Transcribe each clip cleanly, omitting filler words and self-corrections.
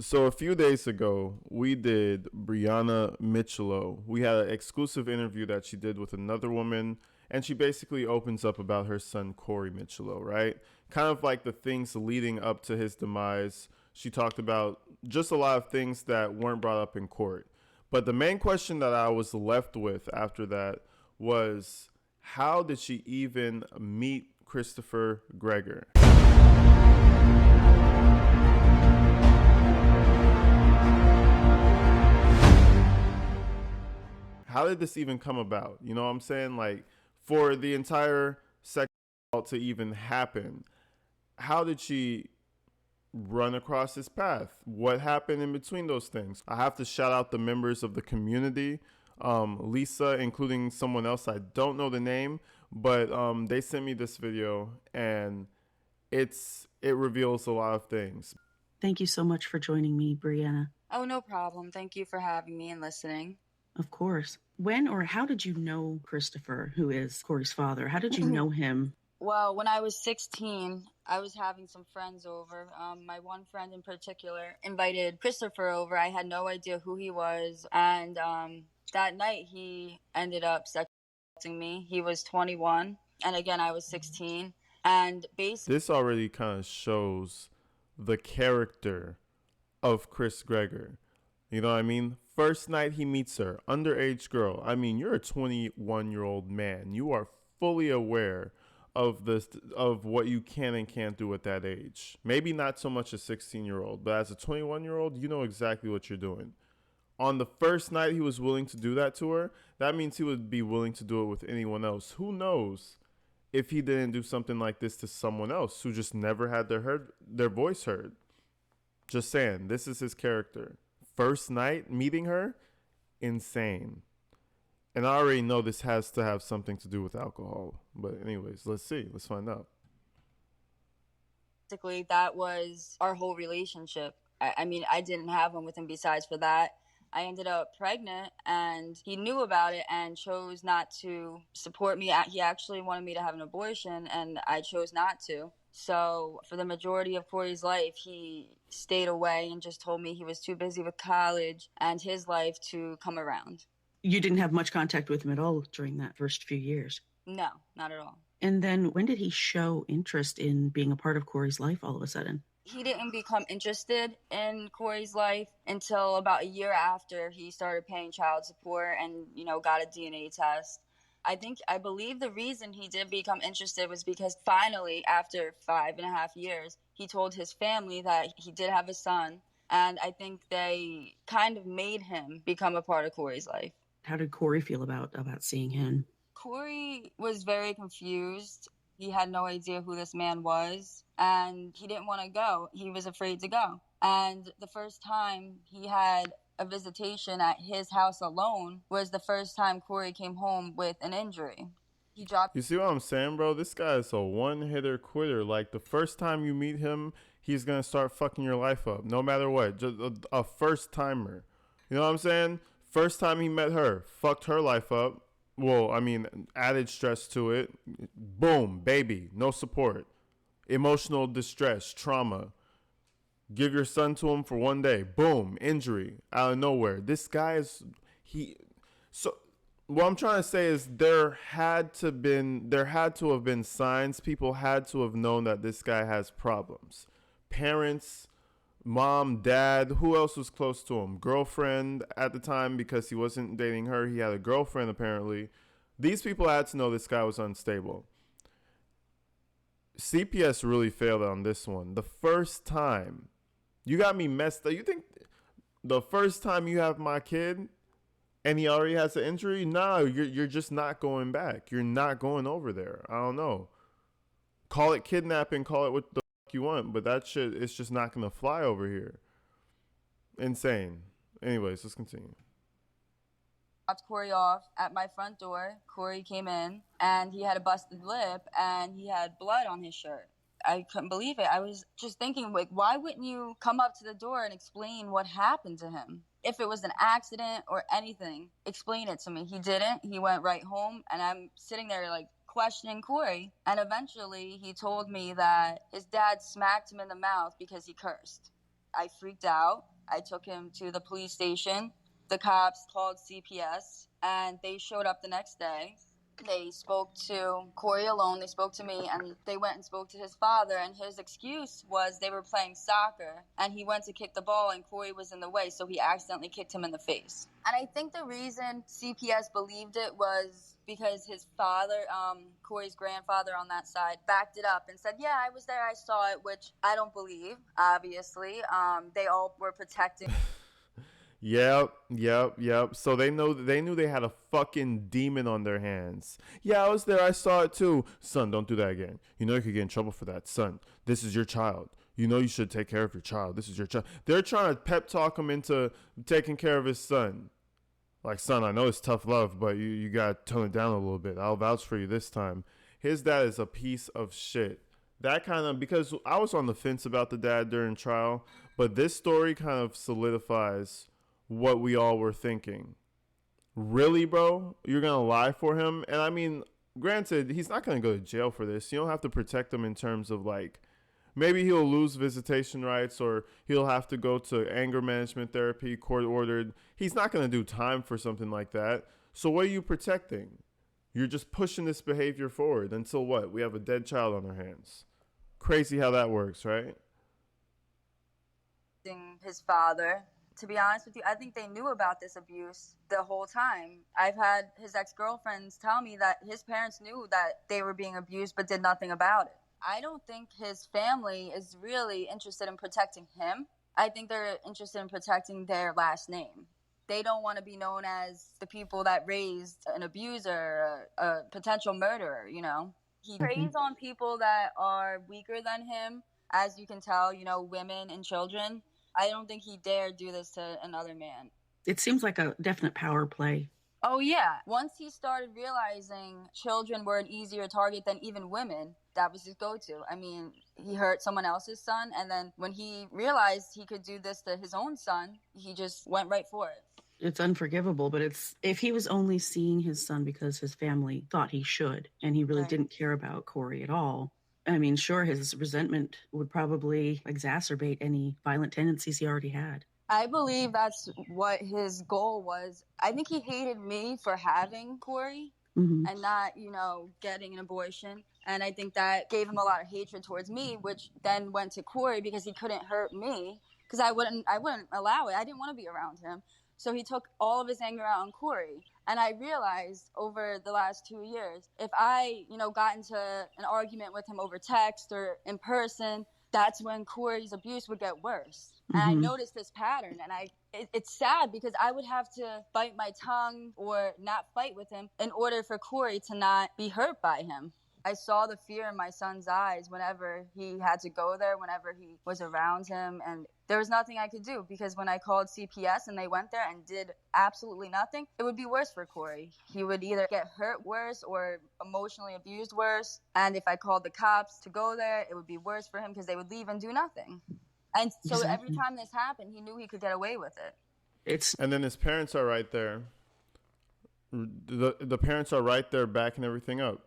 So a few days ago, we did Breanna Micciolo. We had an exclusive interview that she did with another woman, and she basically opens up about her son Cory Micciolo, right? Kind of like the things leading up to his demise. She talked about just a lot of things that weren't brought up in court. But the main question that I was left with after that was, how did she even meet Christopher Gregor? How did this even come about? You know what I'm saying? Like, for the entire sexual assault to even happen, how did she run across this path? What happened in between those things? I have to shout out the members of the community, Lisa, including someone else. I don't know the name, but they sent me this video, and it reveals a lot of things. Thank you so much for joining me, Breanna. Oh, no problem. Thank you for having me and listening. Of course. When or how did you know Christopher, who is Cory's father? How did you know him? Well, when I was 16, I was having some friends over. My one friend in particular invited Christopher over. I had no idea who he was. And that night, he ended up sexting me. He was 21. And again, I was 16. And basically, This already kind of shows the character of Chris Gregor. You know what I mean? First night he meets her, underage girl. I mean, you're a 21-year-old man. You are fully aware of what you can and can't do at that age. Maybe not so much a 16-year-old, but as a 21-year-old, you know exactly what you're doing. On the first night he was willing to do that to her, that means he would be willing to do it with anyone else. Who knows if he didn't do something like this to someone else who just never had their voice heard. Just saying, this is his character. First night meeting her, insane. And I already know this has to have something to do with alcohol. But anyways, let's see. Let's find out. that was our whole relationship. I mean, I didn't have one with him besides for that. I ended up pregnant and he knew about it and chose not to support me. He actually wanted me to have an abortion and I chose not to. So, for the majority of Cory's life, he stayed away and just told me he was too busy with college and his life to come around. You didn't have much contact with him at all during that first few years. No, not at all. And then when did he show interest in being a part of Cory's life all of a sudden? He didn't become interested in Cory's life until about a year after he started paying child support and, got a DNA test. I believe the reason he did become interested was because finally, after 5.5 years, he told his family that he did have a son. And I think they kind of made him become a part of Cory's life. How did Cory feel about seeing him? Cory was very confused. He had no idea who this man was, and he didn't want to go. He was afraid to go. And the first time he had a visitation at his house alone was the first time Cory came home with an injury. He dropped. You see what I'm saying, bro? This guy is a one-hitter quitter. Like, the first time you meet him, he's going to start fucking your life up, no matter what. Just a first-timer. You know what I'm saying? First time he met her, fucked her life up. Well, I mean, added stress to it. Boom, baby, no support. Emotional distress, trauma. Give your son to him for one day. Boom, injury out of nowhere. This guy is so what I'm trying to say is there had to have been signs. People had to have known that this guy has problems. Parents, mom, dad, who else was close to him? Girlfriend at the time, because he wasn't dating her. He had a girlfriend apparently. These people had to know this guy was unstable. CPS really failed on this one. The first time, you got me messed up. You think the first time you have my kid and he already has an injury? No, you're just not going back. You're not going over there. I don't know. Call it kidnapping, call it what the fuck you want, but that shit is just not gonna fly over here. Insane. Anyways, let's continue. Dropped Cory off at my front door. Cory came in and he had a busted lip and he had blood on his shirt. I couldn't believe it. I was just thinking, like, why wouldn't you come up to the door and explain what happened to him? If it was an accident or anything, explain it to me. He didn't. He went right home, and I'm sitting there, like, questioning Cory. And eventually he told me that his dad smacked him in the mouth because he cursed. I freaked out. I took him to the police station. The cops called CPS, and they showed up the next day. They spoke to Cory alone. They spoke to me, and they went and spoke to his father. And his excuse was they were playing soccer, and he went to kick the ball, and Cory was in the way, so he accidentally kicked him in the face. And I think the reason CPS believed it was because his father, Cory's grandfather on that side, backed it up and said, yeah, I was there, I saw it, which I don't believe, obviously. They all were protecting. Yep. So they knew they had a fucking demon on their hands. Yeah, I was there. I saw it too. Son, don't do that again. You know you could get in trouble for that. Son, this is your child. You know you should take care of your child. This is your child. They're trying to pep talk him into taking care of his son. Like, son, I know it's tough love, but you got to tone it down a little bit. I'll vouch for you this time. His dad is a piece of shit. That kind of, because I was on the fence about the dad during trial, but this story kind of solidifies what we all were thinking. Really, bro? You're going to lie for him? And I mean, granted, he's not going to go to jail for this. You don't have to protect him in terms of like, maybe he'll lose visitation rights or he'll have to go to anger management therapy, court ordered. He's not going to do time for something like that. So what are you protecting? You're just pushing this behavior forward until what? We have a dead child on our hands. Crazy how that works, right? His father. To be honest with you, I think they knew about this abuse the whole time. I've had his ex-girlfriends tell me that his parents knew that they were being abused but did nothing about it. I don't think his family is really interested in protecting him. I think they're interested in protecting their last name. They don't want to be known as the people that raised an abuser, a potential murderer, you know. He preys on people that are weaker than him, as you can tell, you know, women and children. I don't think he dared do this to another man. It seems like a definite power play. Oh, yeah. Once he started realizing children were an easier target than even women, that was his go-to. I mean, he hurt someone else's son, and then when he realized he could do this to his own son, he just went right for it. It's unforgivable, but if he was only seeing his son because his family thought he should, and he really didn't care about Cory at all, I mean, sure, his resentment would probably exacerbate any violent tendencies he already had. I believe that's what his goal was. I think he hated me for having Cory and not, you know, getting an abortion. And I think that gave him a lot of hatred towards me, which then went to Cory because he couldn't hurt me because I wouldn't allow it. I didn't want to be around him. So he took all of his anger out on Cory. And I realized over the last 2 years, if I, you know, got into an argument with him over text or in person, that's when Cory's abuse would get worse. And I noticed this pattern, and it's sad because I would have to bite my tongue or not fight with him in order for Cory to not be hurt by him. I saw the fear in my son's eyes whenever he had to go there, whenever he was around him, and there was nothing I could do because when I called CPS and they went there and did absolutely nothing, it would be worse for Cory. He would either get hurt worse or emotionally abused worse, and if I called the cops to go there, it would be worse for him because they would leave and do nothing. And so every time this happened, he knew he could get away with it. And then his parents are right there. The parents are right there backing everything up.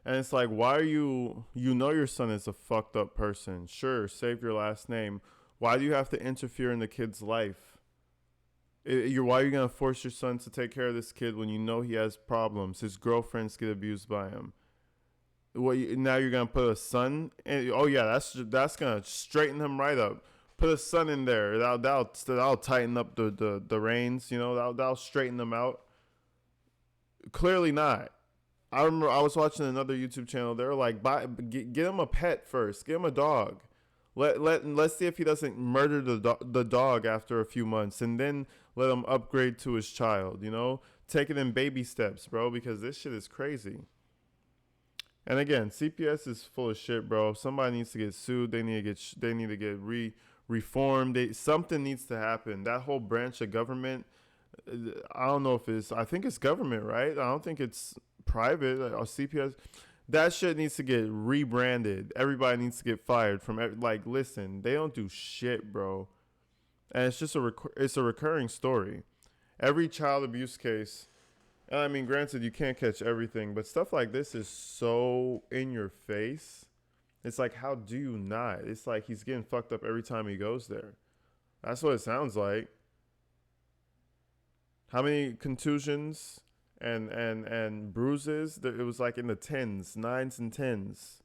And it's like, why are you know your son is a fucked up person. Sure, save your last name. Why do you have to interfere in the kid's life? Why are you going to force your son to take care of this kid when you know he has problems? His girlfriends get abused by him. Now you're going to put a son in? Oh, yeah, that's going to straighten him right up. Put a son in there. That'll tighten up the reins, you know. That'll straighten them out. Clearly not. I remember I was watching another YouTube channel. They were like, get him a pet first. Get him a dog. Let's see if he doesn't murder the dog after a few months, and then let him upgrade to his child. You know, take it in baby steps, bro. Because this shit is crazy. And again, CPS is full of shit, bro. Somebody needs to get sued. They need to get reformed. Something needs to happen. That whole branch of government. I don't know if I think it's government, right? I don't think it's private or CPS. That shit needs to get rebranded. Everybody needs to get fired from listen, they don't do shit, bro. And it's just it's a recurring story. Every child abuse case, I mean, granted you can't catch everything, but stuff like this is so in your face. It's like, how do you not? It's like he's getting fucked up every time he goes there. That's what it sounds like. How many contusions and bruises? It was like in the tens, nines and tens.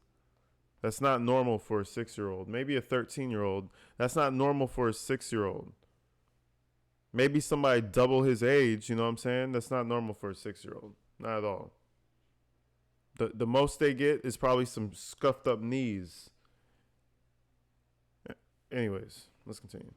That's not normal for a 6-year-old. Maybe a 13-year-old. That's not normal for a 6-year-old. Maybe somebody double his age, you know what I'm saying? That's not normal for a 6-year-old. Not at all. The most they get is probably some scuffed up knees. Anyways, let's continue.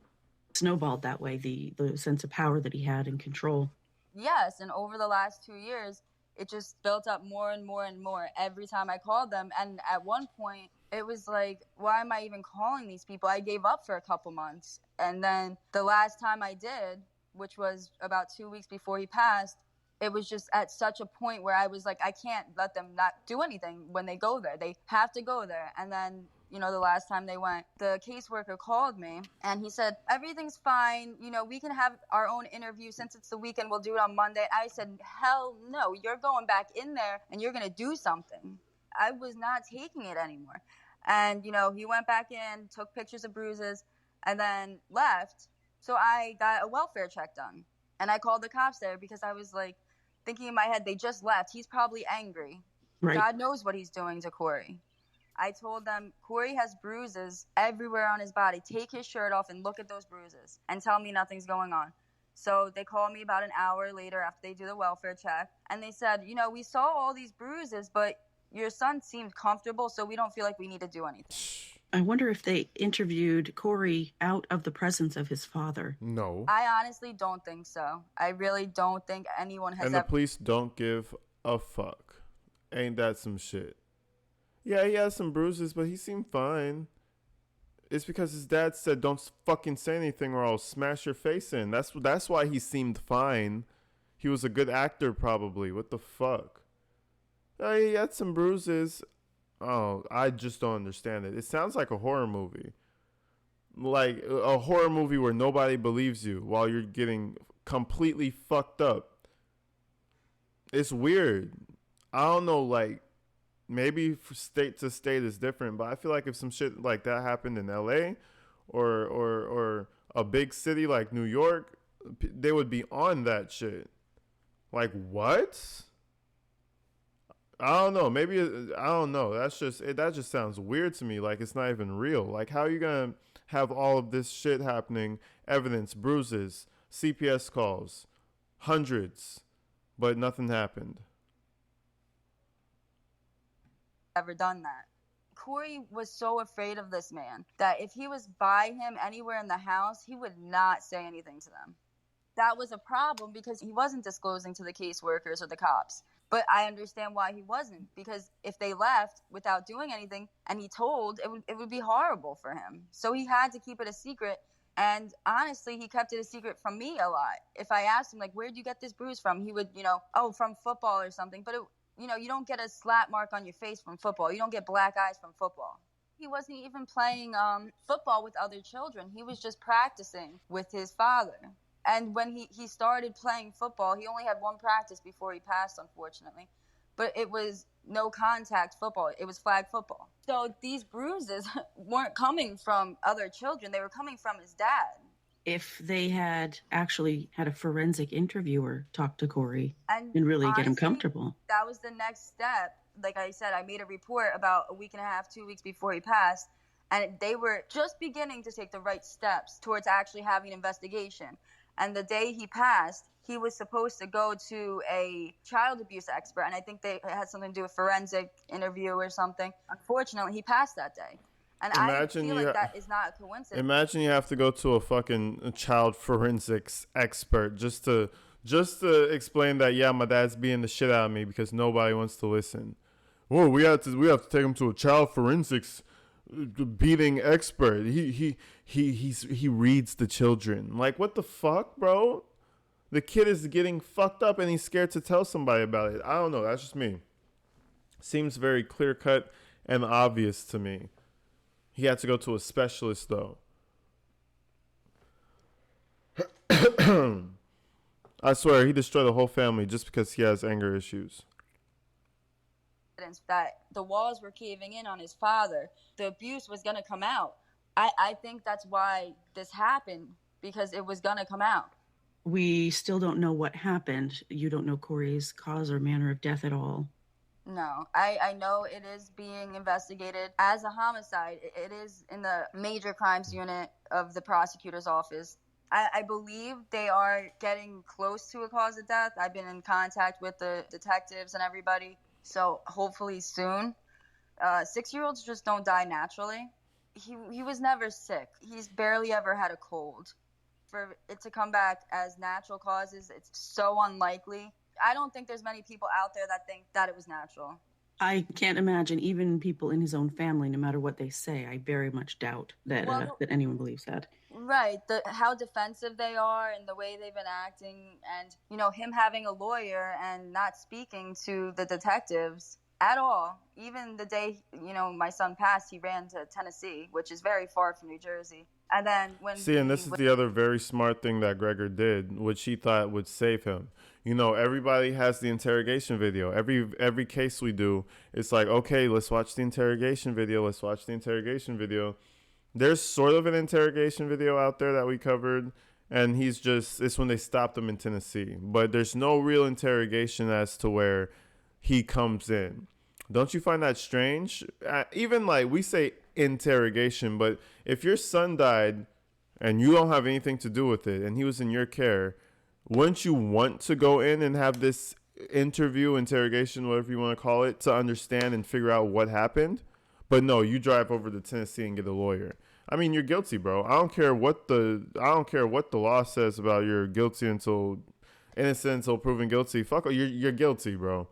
Snowballed that way, the sense of power that he had and control. Yes, and over the last 2 years, it just built up more and more and more every time I called them. And at one point, it was like, why am I even calling these people? I gave up for a couple months. And then the last time I did, which was about 2 weeks before he passed, it was just at such a point where I was like, I can't let them not do anything when they go there. They have to go there. And then, the last time they went, the caseworker called me and he said, everything's fine. We can have our own interview since it's the weekend. We'll do it on Monday. I said, hell no, you're going back in there and you're going to do something. I was not taking it anymore. And, he went back in, took pictures of bruises, and then left. So I got a welfare check done. And I called the cops there because I was like, thinking in my head, they just left. He's probably angry. Right. God knows what he's doing to Cory. I told them, Cory has bruises everywhere on his body. Take his shirt off and look at those bruises and tell me nothing's going on. So they called me about an hour later after they do the welfare check. And they said, we saw all these bruises, but your son seemed comfortable, so we don't feel like we need to do anything. I wonder if they interviewed Cory out of the presence of his father. No. I honestly don't think so. I really don't think anyone has And the police don't give a fuck. Ain't that some shit? Yeah, he has some bruises, but he seemed fine. It's because his dad said, don't fucking say anything or I'll smash your face in. That's why he seemed fine. He was a good actor, probably. What the fuck? He had some bruises. Oh, I just don't understand it. It sounds like a horror movie. Like a horror movie where nobody believes you while you're getting completely fucked up. It's weird. I don't know, like, maybe state to state is different, but I feel like if some shit like that happened in LA or a big city like New York, they would be on that shit. Like, what? I don't know. Maybe I don't know. That just sounds weird to me. Like it's not even real. Like how are you gonna have all of this shit happening? Evidence, bruises, CPS calls, hundreds, but nothing happened. Ever done that. Cory was so afraid of this man that if he was by him anywhere in the house, he would not say anything to them. That was a problem because he wasn't disclosing to the caseworkers or the cops. But I understand why he wasn't, because if they left without doing anything and he told, it would be horrible for him. So he had to keep it a secret. And honestly, he kept it a secret from me a lot. If I asked him, like, where'd you get this bruise from? He would, from football or something. But, you don't get a slap mark on your face from football. You don't get black eyes from football. He wasn't even playing football with other children. He was just practicing with his father. And when he started playing football, he only had one practice before he passed, unfortunately. But it was no contact football. It was flag football. So these bruises weren't coming from other children. They were coming from his dad. If they had actually had a forensic interviewer talk to Cory and really honestly, get him comfortable. That was the next step. Like I said, I made a report about a week and a half, 2 weeks before he passed. And they were just beginning to take the right steps towards actually having an investigation. And the day he passed, he was supposed to go to a child abuse expert. And I think it had something to do with forensic interview or something. Unfortunately, he passed that day. And I feel like that is not a coincidence. Imagine you have to go to a fucking child forensics expert just to explain that, yeah, my dad's beating the shit out of me because nobody wants to listen. Whoa, we have to take him to a child forensics beating expert. He reads the children. Like, what the fuck, bro? The kid is getting fucked up and he's scared to tell somebody about it. I don't know. That's just me. Seems very clear cut and obvious to me. He had to go to a specialist though. I swear he destroyed the whole family just because he has anger issues. That the walls were caving in on his father. The abuse was going to come out. I think that's why this happened. because it was gonna come out. We still don't know what happened. You don't know Cory's cause or manner of death at all. No, I know it is being investigated as a homicide. It is in the major crimes unit of the prosecutor's office. I believe they are getting close to a cause of death. I've been in contact with the detectives and everybody, so hopefully soon. 6-year-olds just don't die naturally. He was never sick. He's barely ever had a cold. For it to come back as natural causes, it's so unlikely. I don't think there's many people out there that think that it was natural. I can't imagine even people in his own family, no matter what they say. I very much doubt that that anyone believes that. Right. How defensive they are and the way they've been acting, and, you know, him having a lawyer and not speaking to the detectives at all. Even the day, you know, my son passed, he ran to Tennessee, which is very far from New Jersey. And then and this is the other very smart thing that Gregor did, which he thought would save him. You know, everybody has the interrogation video. Every case we do, it's like, okay, let's watch the interrogation video. Let's watch the interrogation video. There's sort of an interrogation video out there that we covered, and it's when they stopped him in Tennessee. But there's no real interrogation as to where he comes in. Don't you find that strange? Even like we say interrogation, but if your son died and you don't have anything to do with it and he was in your care, wouldn't you want to go in and have this interrogation, whatever you want to call it, to understand and figure out what happened? But no, you drive over to Tennessee and get a lawyer. I mean, you're guilty, bro. I don't care what the law says about you're guilty until innocent until proven guilty. Fuck, you're guilty, bro.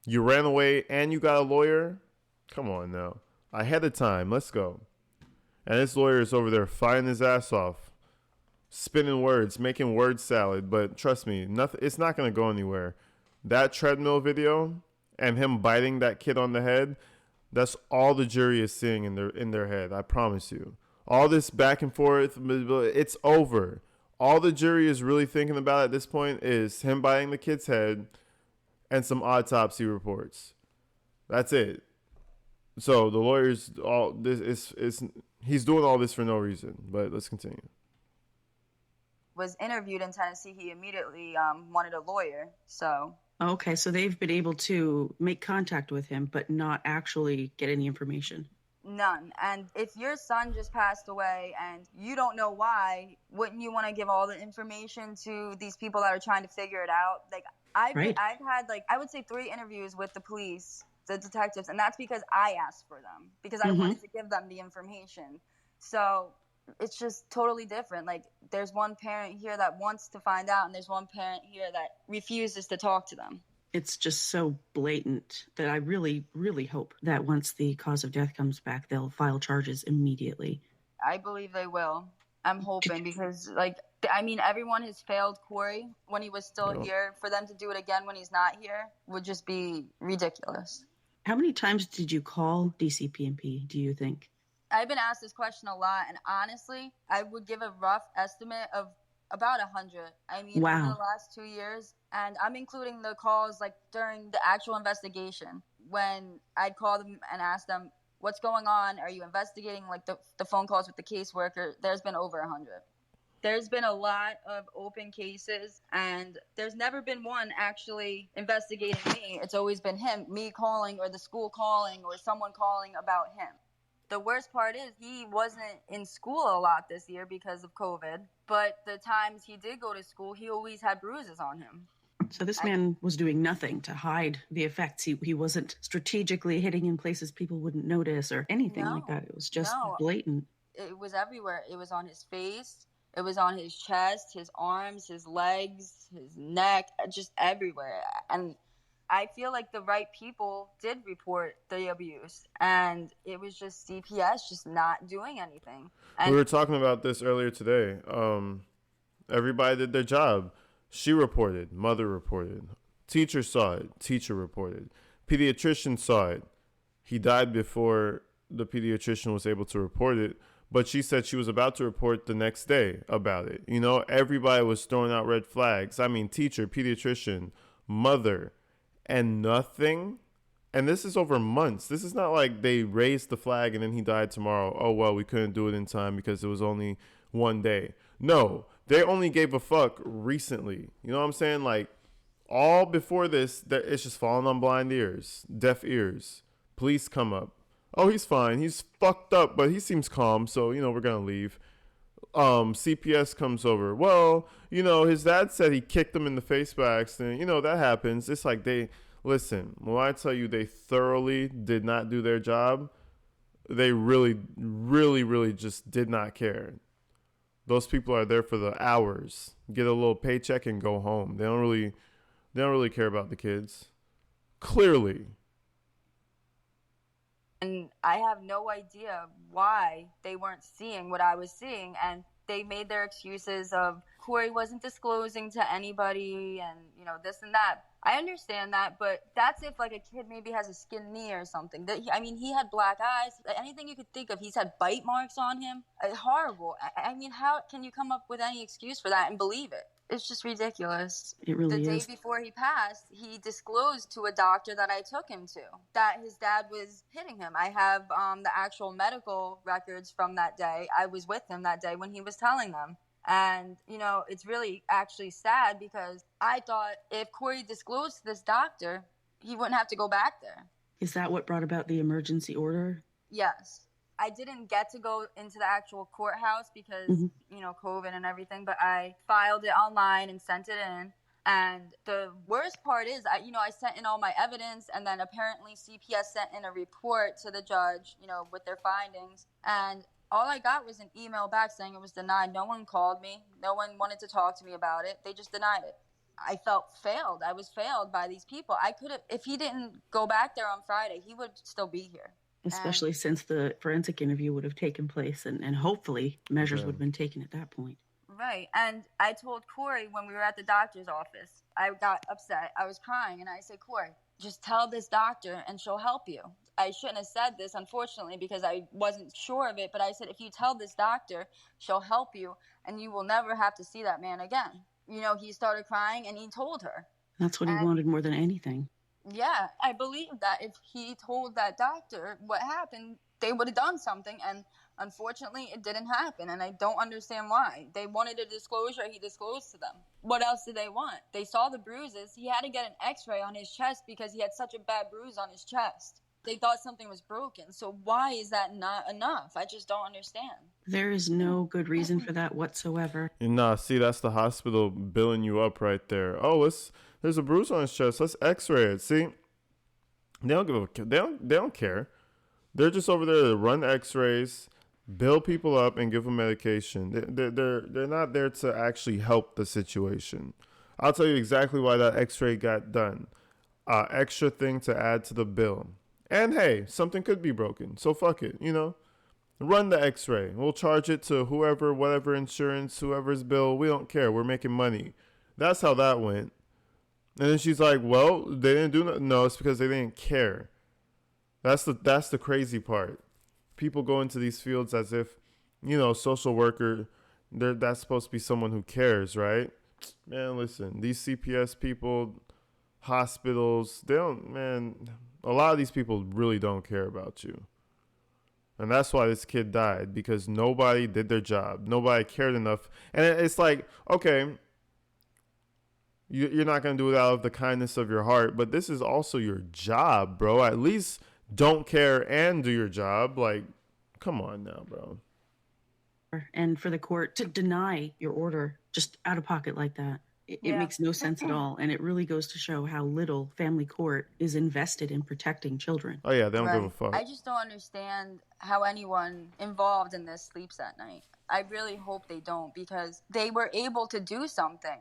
You ran away and you got a lawyer? Come on now. Ahead of time. Let's go. And this lawyer is over there fighting his ass off, spinning words, making word salad. But trust me, it's not going to go anywhere. That treadmill video and him biting that kid on the head, that's all the jury is seeing in their head. I promise you. All this back and forth, it's over. All the jury is really thinking about at this point is him biting the kid's head and some autopsy reports. That's it. So the lawyers, all this is he's doing all this for no reason. But let's continue. Was interviewed in Tennessee. He immediately wanted a lawyer. So okay, so they've been able to make contact with him, but not actually get any information. None. And if your son just passed away and you don't know why, wouldn't you want to give all the information to these people that are trying to figure it out? Like I've had like I would say 3 interviews with the police, the detectives, and that's because I asked for them because I wanted to give them the information. So it's just totally different. Like there's one parent here that wants to find out, and there's one parent here that refuses to talk to them. It's just so blatant that I really, really hope that once the cause of death comes back, they'll file charges immediately. I believe they will. I'm hoping because, like, I mean, everyone has failed Cory when he was still here. For them to do it again when he's not here would just be ridiculous. How many times did you call DCPMP, do you think? I've been asked this question a lot, and honestly, I would give a rough estimate of about 100. I mean, wow. Over the last 2 years, and I'm including the calls like during the actual investigation when I'd call them and ask them, what's going on? Are you investigating? Like the phone calls with the caseworker, there's been over 100. There's been a lot of open cases, and there's never been one actually investigating me. It's always been him, me calling, or the school calling, or someone calling about him. The worst part is he wasn't in school a lot this year because of COVID, but the times he did go to school, he always had bruises on him. So this man was doing nothing to hide the effects. He wasn't strategically hitting in places people wouldn't notice or anything like that. It was just blatant. It was everywhere. It was on his face. It was on his chest, his arms, his legs, his neck, just everywhere. And I feel like the right people did report the abuse, and it was just CPS just not doing anything. And we were talking about this earlier today. Everybody did their job. She reported, mother reported, teacher saw it, teacher reported, pediatrician saw it. He died before the pediatrician was able to report it, but she said she was about to report the next day about it. You know, everybody was throwing out red flags. I mean, teacher, pediatrician, mother, and nothing. And this is over months. This is not like they raised the flag and then he died tomorrow. Oh, well, we couldn't do it in time because it was only one day. No, they only gave a fuck recently. You know what I'm saying? Like, all before this, it's just falling on blind ears, deaf ears. Police come up. Oh, he's fine. He's fucked up, but he seems calm, so, we're going to leave. CPS comes over. Well, his dad said he kicked him in the face by accident. That happens. It's like listen, when I tell you they thoroughly did not do their job, they really, really, really just did not care. Those people are there for the hours, get a little paycheck and go home. They don't really care about the kids. Clearly. And I have no idea why they weren't seeing what I was seeing. And they made their excuses of Cory wasn't disclosing to anybody and, this and that. I understand that, but that's if like a kid maybe has a skinned knee or something. He had black eyes. Anything you could think of. He's had bite marks on him. Horrible. How can you come up with any excuse for that and believe it? It's just ridiculous. It really is. The day before he passed, he disclosed to a doctor that I took him to that his dad was hitting him. I have the actual medical records from that day. I was with him that day when he was telling them. And, it's really actually sad because I thought if Cory disclosed to this doctor, he wouldn't have to go back there. Is that what brought about the emergency order? Yes. I didn't get to go into the actual courthouse because, COVID and everything, but I filed it online and sent it in. And the worst part is, I sent in all my evidence, and then apparently CPS sent in a report to the judge, with their findings. And all I got was an email back saying it was denied. No one called me. No one wanted to talk to me about it. They just denied it. I felt failed. I was failed by these people. I could have, if he didn't go back there on Friday, he would still be here. Especially since the forensic interview would have taken place and hopefully measures would have been taken at that point. Right. And I told Cory when we were at the doctor's office, I got upset. I was crying and I said, Cory, just tell this doctor and she'll help you. I shouldn't have said this, unfortunately, because I wasn't sure of it. But I said, if you tell this doctor, she'll help you and you will never have to see that man again. He started crying and he told her. That's what he wanted more than anything. Yeah, I believe that if he told that doctor what happened, they would have done something. And unfortunately, it didn't happen. And I don't understand why. They wanted a disclosure. He disclosed to them. What else did they want? They saw the bruises. He had to get an x-ray on his chest because he had such a bad bruise on his chest. They thought something was broken. So why is that not enough? I just don't understand. There is no good reason for that whatsoever. Nah, see, that's the hospital billing you up right there. Oh, there's a bruise on his chest. Let's x-ray it. See? They don't care. They're just over there to run x-rays, bill people up, and give them medication. They're not there to actually help the situation. I'll tell you exactly why that x-ray got done. Extra thing to add to the bill. And hey, something could be broken. So fuck it, Run the x-ray. We'll charge it to whoever, whatever insurance, whoever's bill. We don't care. We're making money. That's how that went. And then she's like, well, they didn't do nothing. No, it's because they didn't care. That's the crazy part. People go into these fields as if, social worker, that's supposed to be someone who cares, right? Man, listen, these CPS people, hospitals, a lot of these people really don't care about you. And that's why this kid died, because nobody did their job. Nobody cared enough. And it's like, okay, you're not going to do it out of the kindness of your heart, but this is also your job, bro. At least don't care and do your job. Like, come on now, bro. And for the court to deny your order just out of pocket like that, it makes no sense at all. And it really goes to show how little family court is invested in protecting children. Oh, yeah, they don't give a fuck. I just don't understand how anyone involved in this sleeps at night. I really hope they don't, because they were able to do something.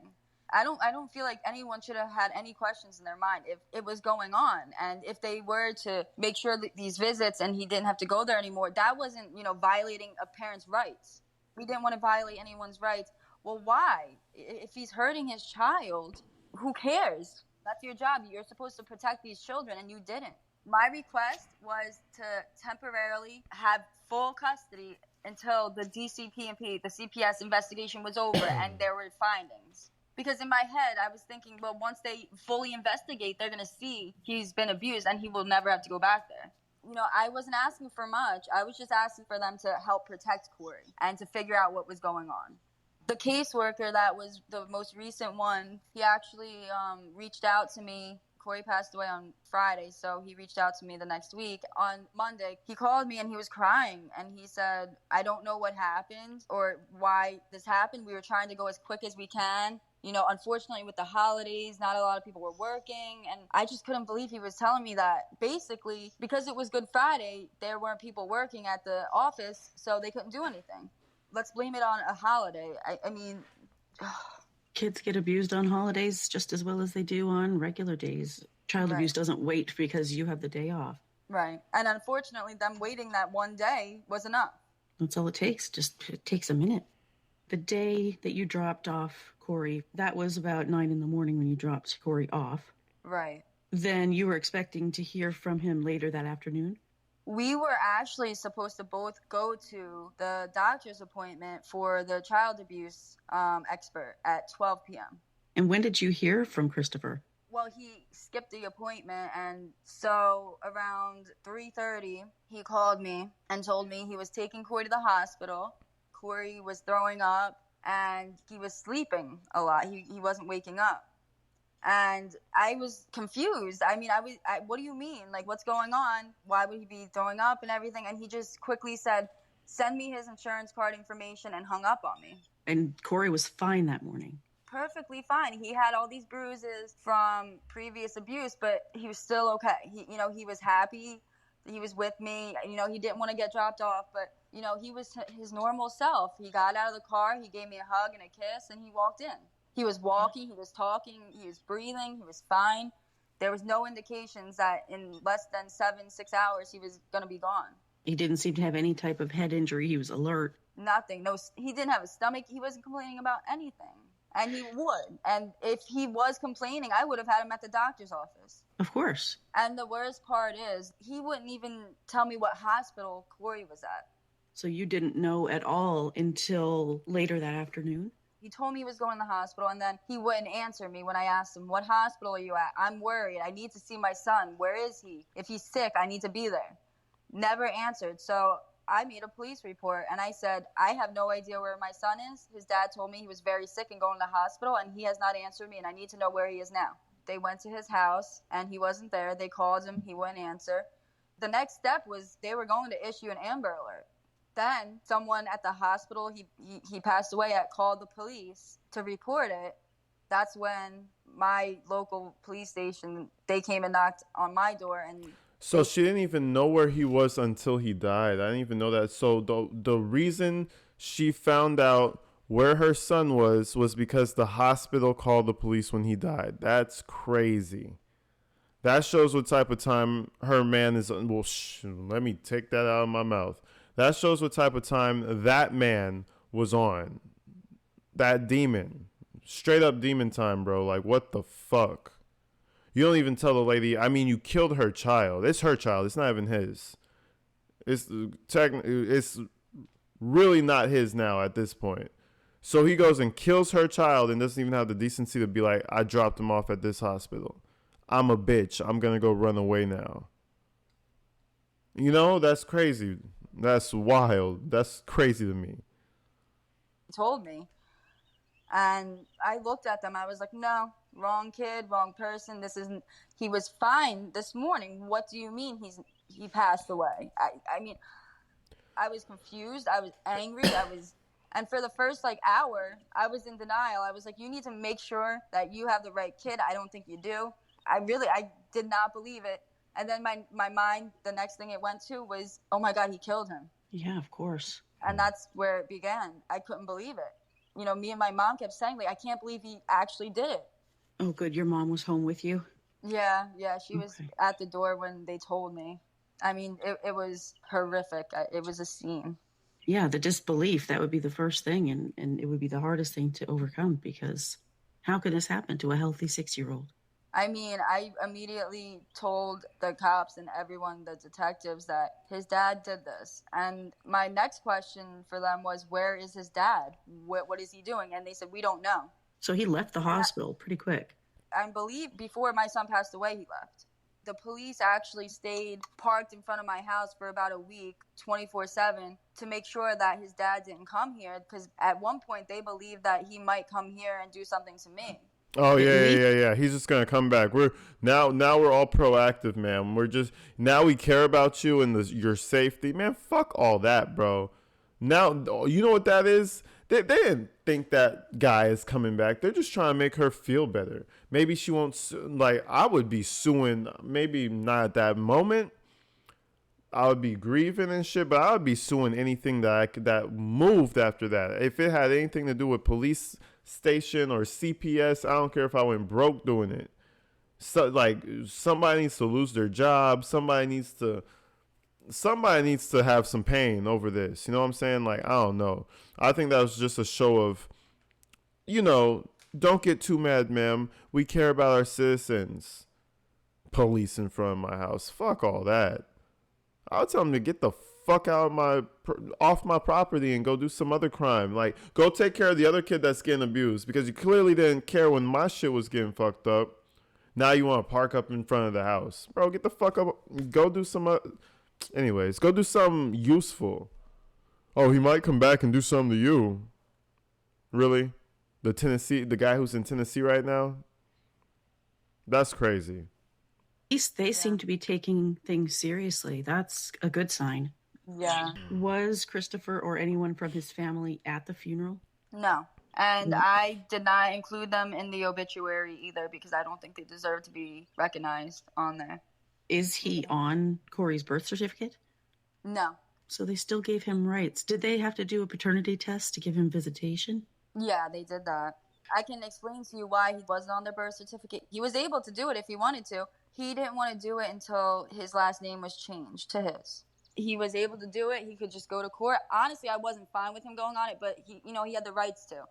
I don't feel like anyone should have had any questions in their mind if it was going on. And if they were to make sure that these visits and he didn't have to go there anymore, that wasn't, violating a parent's rights. We didn't want to violate anyone's rights. Well, why? If he's hurting his child, who cares? That's your job. You're supposed to protect these children, and you didn't. My request was to temporarily have full custody until the DCP&P, the CPS investigation was over and there were findings. Because in my head, I was thinking, well, once they fully investigate, they're going to see he's been abused and he will never have to go back there. I wasn't asking for much. I was just asking for them to help protect Cory and to figure out what was going on. The caseworker that was the most recent one, he actually reached out to me. Cory passed away on Friday, so he reached out to me the next week. On Monday, he called me and he was crying, and he said, I don't know what happened or why this happened. We were trying to go as quick as we can. You know, unfortunately, with the holidays, not a lot of people were working, and I just couldn't believe he was telling me that. Basically, because it was Good Friday, there weren't people working at the office, so they couldn't do anything. Let's blame it on a holiday. I mean... Kids get abused on holidays just as well as they do on regular days. Child abuse doesn't wait because you have the day off. Right. And unfortunately, them waiting that one day was enough. That's all it takes. It takes a minute. The day that you dropped off Cory, that was about 9 a.m. when you dropped Cory off. Right. Then you were expecting to hear from him later that afternoon? We were actually supposed to both go to the doctor's appointment for the child abuse expert at 12 p.m. And when did you hear from Christopher? Well, he skipped the appointment, and so around 3:30, he called me and told me he was taking Cory to the hospital. Cory was throwing up, and he was sleeping a lot. He wasn't waking up. And I was confused. I mean, what do you mean? Like, what's going on? Why would he be throwing up and everything? And he just quickly said, send me his insurance card information, and hung up on me. And Cory was fine that morning? Perfectly fine. He had all these bruises from previous abuse, but he was still okay. He was happy. He was with me. He didn't want to get dropped off, but, he was his normal self. He got out of the car, he gave me a hug and a kiss, and he walked in. He was walking, he was talking, he was breathing, he was fine. There was no indications that in less than 6 hours he was going to be gone. He didn't seem to have any type of head injury. He was alert. Nothing. No, he didn't have a stomach. He wasn't complaining about anything. And he would. And if he was complaining, I would have had him at the doctor's office. Of course. And the worst part is, he wouldn't even tell me what hospital Cory was at. So you didn't know at all until later that afternoon? He told me he was going to the hospital, and then he wouldn't answer me when I asked him, what hospital are you at? I'm worried. I need to see my son. Where is he? If he's sick, I need to be there. Never answered. So I made a police report, and I said, I have no idea where my son is. His dad told me he was very sick and going to the hospital, and he has not answered me, and I need to know where he is now. They went to his house, and he wasn't there. They called him. He wouldn't answer. The next step was they were going to issue an Amber Alert. Then someone at the hospital, he passed away, called the police to report it. That's when my local police station, they came and knocked on my door. And so she didn't even know where he was until he died. I didn't even know that. So the reason she found out where her son was because the hospital called the police when he died. That's crazy. That shows what type of time her man is. Well, let me take that out of my mouth. That shows what type of time that man was on. That demon. Straight up demon time, bro. Like, what the fuck? You don't even tell the lady. I mean, you killed her child. It's her child. It's not even his. It's really not his now at this point. So he goes and kills her child and doesn't even have the decency to be like, I dropped him off at this hospital. I'm a bitch. I'm going to go run away now. That's crazy. That's wild. That's crazy to me. He told me. And I looked at them. I was like, no, wrong kid, wrong person. He was fine this morning. What do you mean he passed away? I mean, I was confused. I was angry. And for the first hour, I was in denial. I was like, you need to make sure that you have the right kid. I don't think you do. I did not believe it. And then my mind, the next thing it went to was, oh my God, he killed him. Yeah, of course. And that's where it began. I couldn't believe it. Me and my mom kept saying, I can't believe he actually did it. Oh, good. Your mom was home with you? Yeah. She was at the door when they told me. I mean, it was horrific. It was a scene. Yeah, the disbelief, that would be the first thing. And it would be the hardest thing to overcome, because how could this happen to a healthy 6-year-old? I mean, I immediately told the cops and everyone, the detectives, that his dad did this. And my next question for them was, where is his dad? What is he doing? And they said, we don't know. So he left the hospital pretty quick. I believe before my son passed away, he left. The police actually stayed parked in front of my house for about a week, 24/7, to make sure that his dad didn't come here, because at one point they believed that he might come here and do something to me. Oh yeah. He's just gonna come back. We're we're all proactive, man. We're just now we care about you and your safety, man. Fuck all that, bro. Now you know what that is. They didn't think that guy is coming back. They're just trying to make her feel better. Maybe she won't like. I would be suing. Maybe not at that moment. I would be grieving and shit, but I would be suing anything that moved after that. If it had anything to do with police station or CPS, I don't care if I went broke doing it. So like somebody needs to lose their job. Somebody needs to have some pain over this. You know what I'm saying? Like, I don't know. I think that was just a show of, don't get too mad, ma'am. We care about our citizens. Police in front of my house. Fuck all that. I'll tell them to get the fuck off my property and go do some other crime. Like, go take care of the other kid that's getting abused, because you clearly didn't care when my shit was getting fucked up. Now you want to park up in front of the house. Bro, get the fuck up. Go do some... Anyways, go do something useful. Oh, he might come back and do something to you. Really? The guy who's in Tennessee right now? That's crazy. At least they seem to be taking things seriously. That's a good sign. Yeah. Was Christopher or anyone from his family at the funeral? No. And I did not include them in the obituary either, because I don't think they deserve to be recognized on there. Is he on Cory's birth certificate? No. So they still gave him rights. Did they have to do a paternity test to give him visitation? Yeah, they did that. I can explain to you why he wasn't on the birth certificate. He was able to do it if he wanted to. He didn't want to do it until his last name was changed to his. He was able to do it. He could just go to court. Honestly, I wasn't fine with him going on it, but he had the rights to.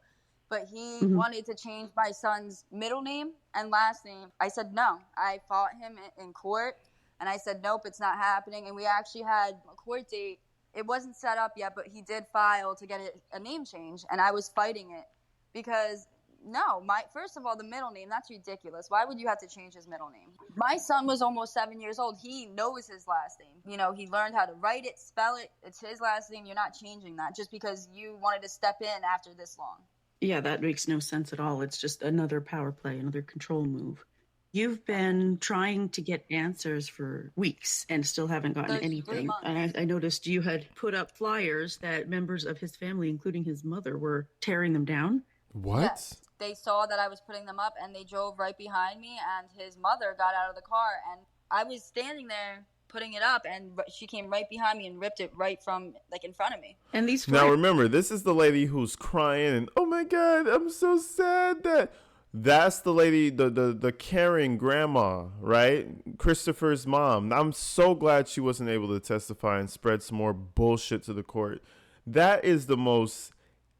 But he wanted to change my son's middle name and last name. I said no. I fought him in court, and I said, nope, it's not happening. And we actually had a court date. It wasn't set up yet, but he did file to get a name change, and I was fighting it because... No, first of all, the middle name, that's ridiculous. Why would you have to change his middle name? My son was almost 7 years old. He knows his last name. He learned how to write it, spell it. It's his last name. You're not changing that just because you wanted to step in after this long. Yeah, that makes no sense at all. It's just another power play, another control move. You've been trying to get answers for weeks and still haven't gotten anything. And I noticed you had put up flyers that members of his family, including his mother, were tearing them down. What? Yes. They saw that I was putting them up, and they drove right behind me, and his mother got out of the car, and I was standing there putting it up, and she came right behind me and ripped it right from, in front of me. And these now remember, this is the lady who's crying, and oh my God, I'm so sad that... That's the lady, the caring grandma, right? Christopher's mom. I'm so glad she wasn't able to testify and spread some more bullshit to the court. That is the most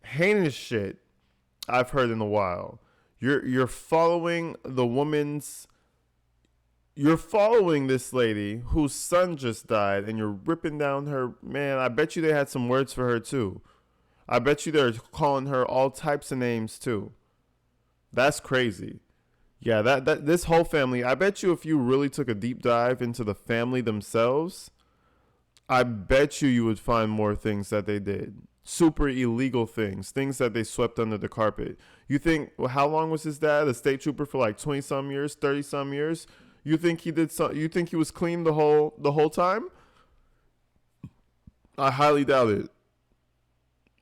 heinous shit I've heard in a while. You're following you're following this lady whose son just died, and you're ripping down her. Man, I bet you they had some words for her too. I bet you they're calling her all types of names too. That's crazy. Yeah, that this whole family, I bet you if you really took a deep dive into the family themselves, I bet you would find more things that they did. Super illegal things that they swept under the carpet. You think, well, how long was his dad a state trooper for 20-some years, 30-some years? You think he did you think he was clean the whole time? I highly doubt it.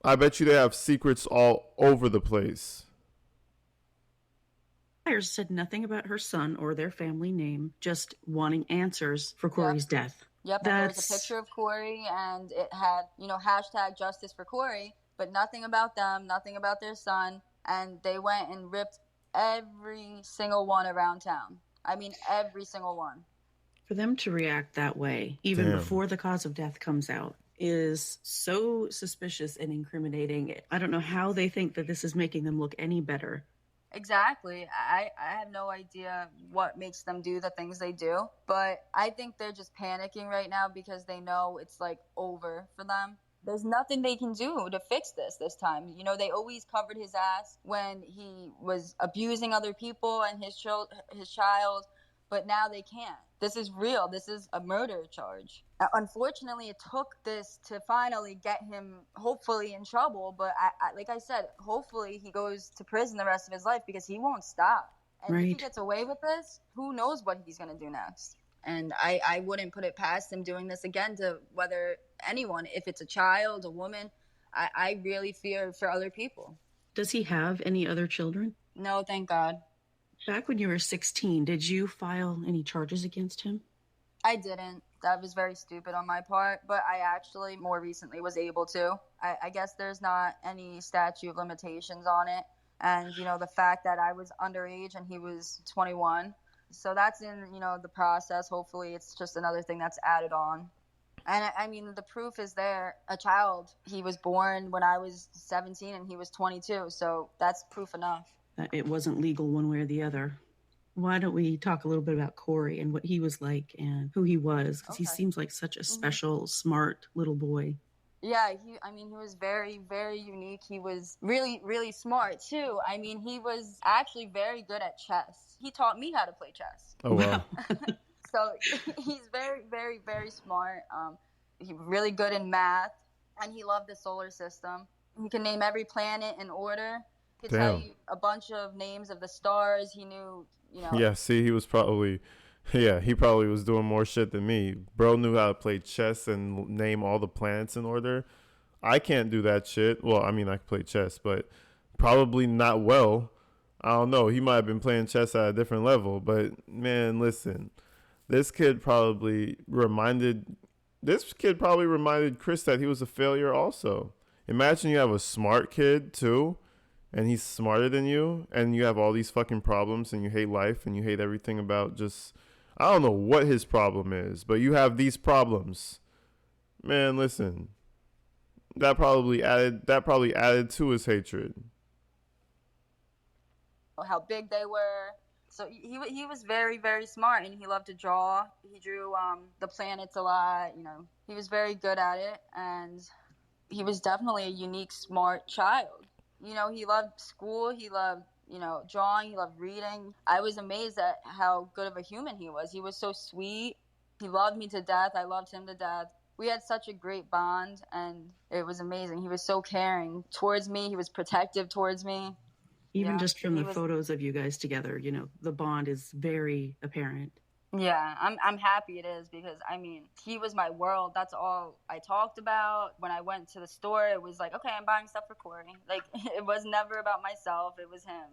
I bet you they have secrets all over the place. Myers said nothing about her son or their family name, just wanting answers for Cory's death. Yep, and there was a picture of Cory, and it had, hashtag justice for Cory, but nothing about them, nothing about their son, and they went and ripped every single one around town. I mean, every single one. For them to react that way, even before the cause of death comes out, is so suspicious and incriminating. I don't know how they think that this is making them look any better. Exactly. I have no idea what makes them do the things they do, but I think they're just panicking right now because they know it's over for them. There's nothing they can do to fix this time. They always covered his ass when he was abusing other people and his child, but now they can't. This is real. This is a murder charge. Unfortunately, it took this to finally get him hopefully in trouble. But like I said, hopefully he goes to prison the rest of his life, because he won't stop. And if he Right. gets away with this, who knows what he's going to do next. And I wouldn't put it past him doing this again to whether anyone, if it's a child, a woman. I really fear for other people. Does he have any other children? No, thank God. Back when you were 16, did you file any charges against him? I didn't. That was very stupid on my part, but I actually more recently was able to. I guess there's not any statute of limitations on it. And, the fact that I was underage and he was 21. So that's in, the process. Hopefully it's just another thing that's added on. And I mean, the proof is there. A child, he was born when I was 17 and he was 22. So that's proof enough. That it wasn't legal one way or the other. Why don't we talk a little bit about Cory and what he was like and who he was? Because he seems like such a special, smart little boy. Yeah, he was very, very unique. He was really, really smart, too. I mean, he was actually very good at chess. He taught me how to play chess. Oh, wow. So he's very, very, very smart. He's really good in math, and he loved the solar system. He can name every planet in order. He could tell you a bunch of names of the stars. He knew, Yeah, see, he probably was doing more shit than me. Bro knew how to play chess and name all the planets in order. I can't do that shit. Well, I mean, I can play chess, but probably not well. I don't know. He might have been playing chess at a different level. But, man, listen. This kid probably reminded Chris that he was a failure also. Imagine you have a smart kid, too, and he's smarter than you, and you have all these fucking problems, and you hate life, and you hate everything about just, I don't know what his problem is, but you have these problems. Man, listen, that probably added to his hatred. How big they were. So he was very, very smart, and he loved to draw. He drew the planets a lot. He was very good at it, and he was definitely a unique, smart child. He loved school. He loved, drawing. He loved reading. I was amazed at how good of a human he was. He was so sweet. He loved me to death. I loved him to death. We had such a great bond, and it was amazing. He was so caring towards me. He was protective towards me. Even just from the photos of you guys together, the bond is very apparent. Yeah, I'm happy it is, because he was my world. That's all I talked about. When I went to the store, it was like, okay, I'm buying stuff for Cory. Like, it was never about myself. It was him.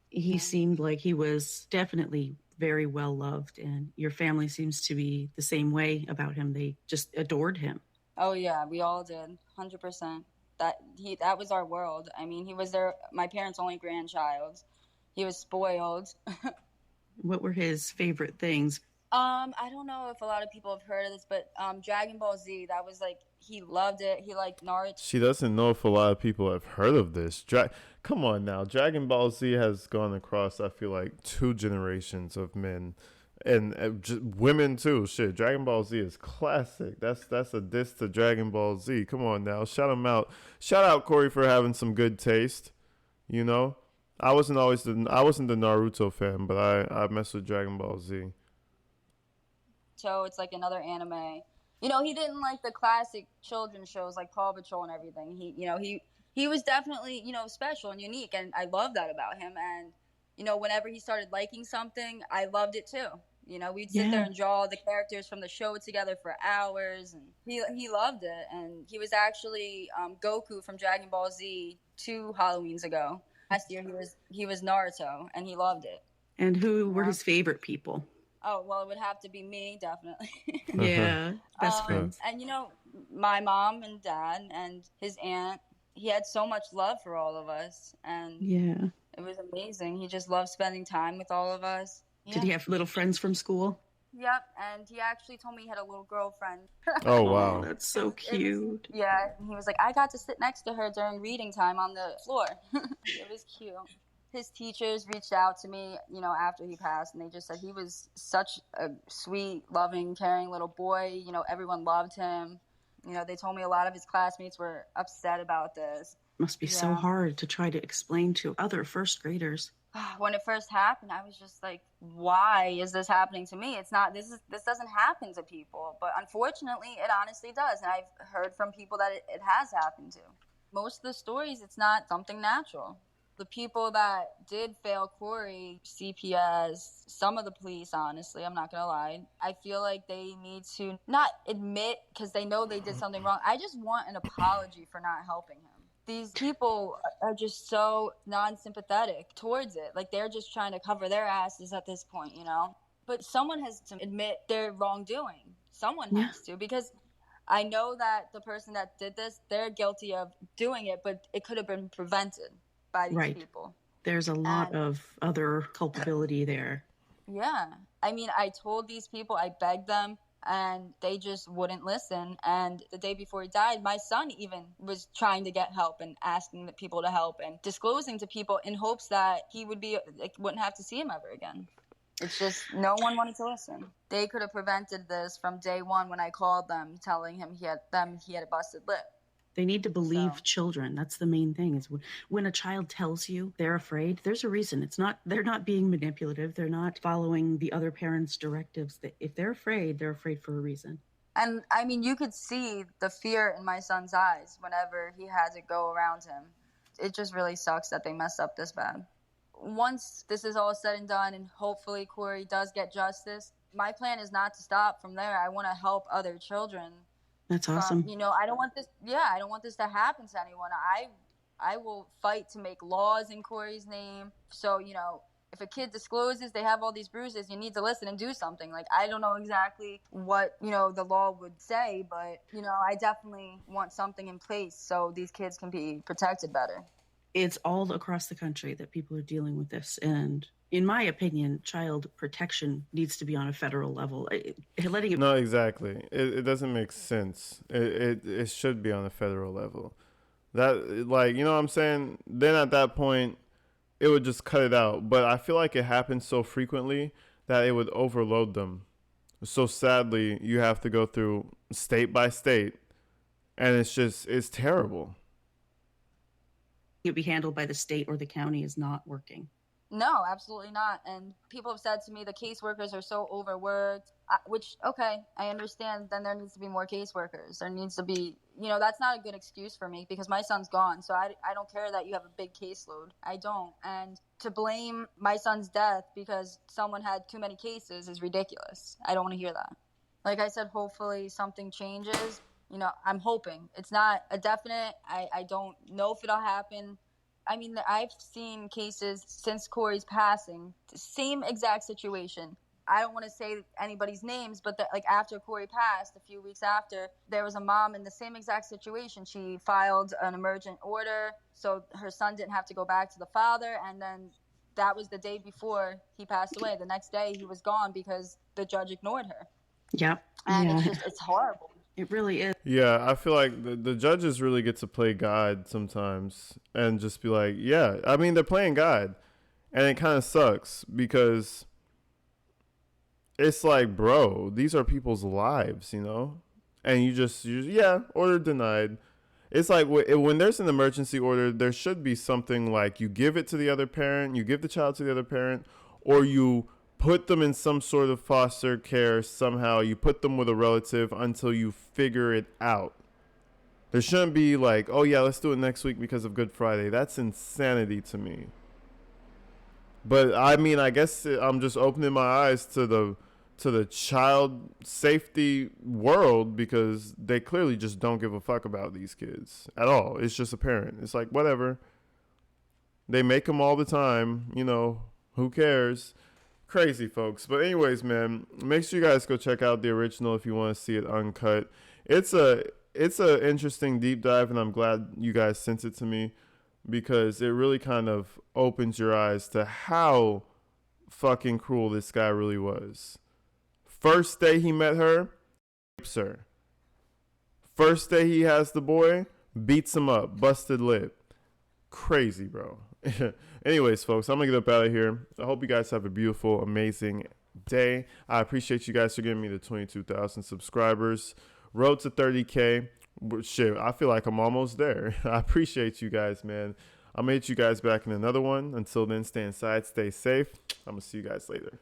He seemed like he was definitely very well loved, and your family seems to be the same way about him. They just adored him. Oh yeah, we all did, 100%. That was our world. He was my parents' only grandchild. He was spoiled. What were his favorite things? I don't know if a lot of people have heard of this, but Dragon Ball Z, that was like, he loved it. He liked Naruto. She doesn't know if a lot of people have heard of this. Come on now. Dragon Ball Z has gone across, I feel like, 2 generations of men. And just women too. Shit, Dragon Ball Z is classic. That's a diss to Dragon Ball Z. Come on now, shout him out. Shout out Cory for having some good taste. I wasn't the Naruto fan, but I messed with Dragon Ball Z. So it's like another anime. He didn't like the classic children's shows like Paw Patrol and everything. He was definitely special and unique, and I love that about him. And whenever he started liking something, I loved it too. We'd sit there and draw the characters from the show together for hours, and he loved it. And he was actually Goku from Dragon Ball Z 2 Halloweens ago. Last year he was Naruto, and he loved it. And who were his favorite people? Oh, well, it would have to be me, definitely. Yeah, best friends. And my mom and dad and his aunt, he had so much love for all of us, and it was amazing. He just loved spending time with all of us. Yeah. Did he have little friends from school? Yep, and he actually told me he had a little girlfriend. Oh, wow. Oh, that's so cute. And he was like, I got to sit next to her during reading time on the floor. It was cute. His teachers reached out to me, after he passed, and they just said he was such a sweet, loving, caring little boy. Everyone loved him. They told me a lot of his classmates were upset about this. Must be so hard to try to explain to other first graders. When it first happened, I was just like, why is this happening to me? It's not, this doesn't happen to people. But unfortunately, it honestly does. And I've heard from people that it has happened to. Most of the stories, it's not something natural. The people that did fail Cory, CPS, some of the police, honestly, I'm not going to lie, I feel like they need to not admit because they know they did something wrong. I just want an apology for not helping him. These people are just so non-sympathetic towards it. Like, they're just trying to cover their asses at this point, you know? But someone has to admit their wrongdoing. Someone has to, because I know that the person that did this, they're guilty of doing it, but it could have been prevented by these people. There's a lot of other culpability there. Yeah. I mean, I told these people, I begged them, and they just wouldn't listen. And the day before he died, my son even was trying to get help and asking the people to help and disclosing to people in hopes that he would be, like, wouldn't have to see him ever again. It's just no one wanted to listen. They could have prevented this from day one when I called them, telling him he had a busted lip. They need to believe children. That's the main thing, is when a child tells you they're afraid, there's a reason. They're not being manipulative. They're not following the other parents' directives. If they're afraid for a reason. And I mean, you could see the fear in my son's eyes whenever he had to go around him. It just really sucks that they messed up this bad. Once this is all said and done and hopefully Cory does get justice, my plan is not to stop from there. I want to help other children. That's awesome. I don't want this to happen to anyone. I will fight to make laws in Cory's name. So, if a kid discloses they have all these bruises, you need to listen and do something. Like, I don't know exactly what, the law would say, but, I definitely want something in place so these kids can be protected better. It's all across the country that people are dealing with this. And in my opinion, child protection needs to be on a federal level. No, exactly. It doesn't make sense. It should be on a federal level. That, like, you know what I'm saying? Then at that point, it would just cut it out. But I feel like it happens so frequently that it would overload them. So sadly, you have to go through state by state. And it's terrible. It be handled by the state or the county is not working. No, absolutely not. And people have said to me the caseworkers are so overworked, which, okay, I understand. Then there needs to be more caseworkers. There needs to be, that's not a good excuse for me because my son's gone. So I don't care that you have a big caseload. I don't. And to blame my son's death because someone had too many cases is ridiculous. I don't want to hear that. Like I said, hopefully something changes. I'm hoping. It's not a definite. I don't know if it'll happen. I mean, I've seen cases since Cory's passing, same exact situation. I don't want to say anybody's names, but after Cory passed, a few weeks after, there was a mom in the same exact situation. She filed an emergent order so her son didn't have to go back to the father, and then that was the day before he passed away. The next day, he was gone because the judge ignored her. Yep. And it's horrible. It really is. Yeah, I feel like the judges really get to play God sometimes and just be like, yeah, I mean, they're playing God. And it kind of sucks because it's like, bro, these are people's lives, And you order denied. It's like when there's an emergency order, there should be something like you give it to the other parent, you give the child to the other parent, or you put them in some sort of foster care somehow. You put them with a relative until you figure it out. There shouldn't be like, oh yeah, let's do it next week because of Good Friday. That's insanity to me. But I mean, I guess I'm just opening my eyes to the child safety world because they clearly just don't give a fuck about these kids at all. It's just apparent. It's like, whatever. They make them all the time, who cares? Crazy, folks. But anyways, man, make sure you guys go check out the original if you want to see it uncut. It's a interesting deep dive, and I'm glad you guys sent it to me because it really kind of opens your eyes to how fucking cruel this guy really was. First day he met her, rapes her. First day he has the boy, beats him up, busted lip. Crazy, bro. Anyways, folks, I'm going to get up out of here. I hope you guys have a beautiful, amazing day. I appreciate you guys for giving me the 22,000 subscribers. Road to 30K. Shit, I feel like I'm almost there. I appreciate you guys, man. I'm going to hit you guys back in another one. Until then, stay inside, stay safe. I'm going to see you guys later.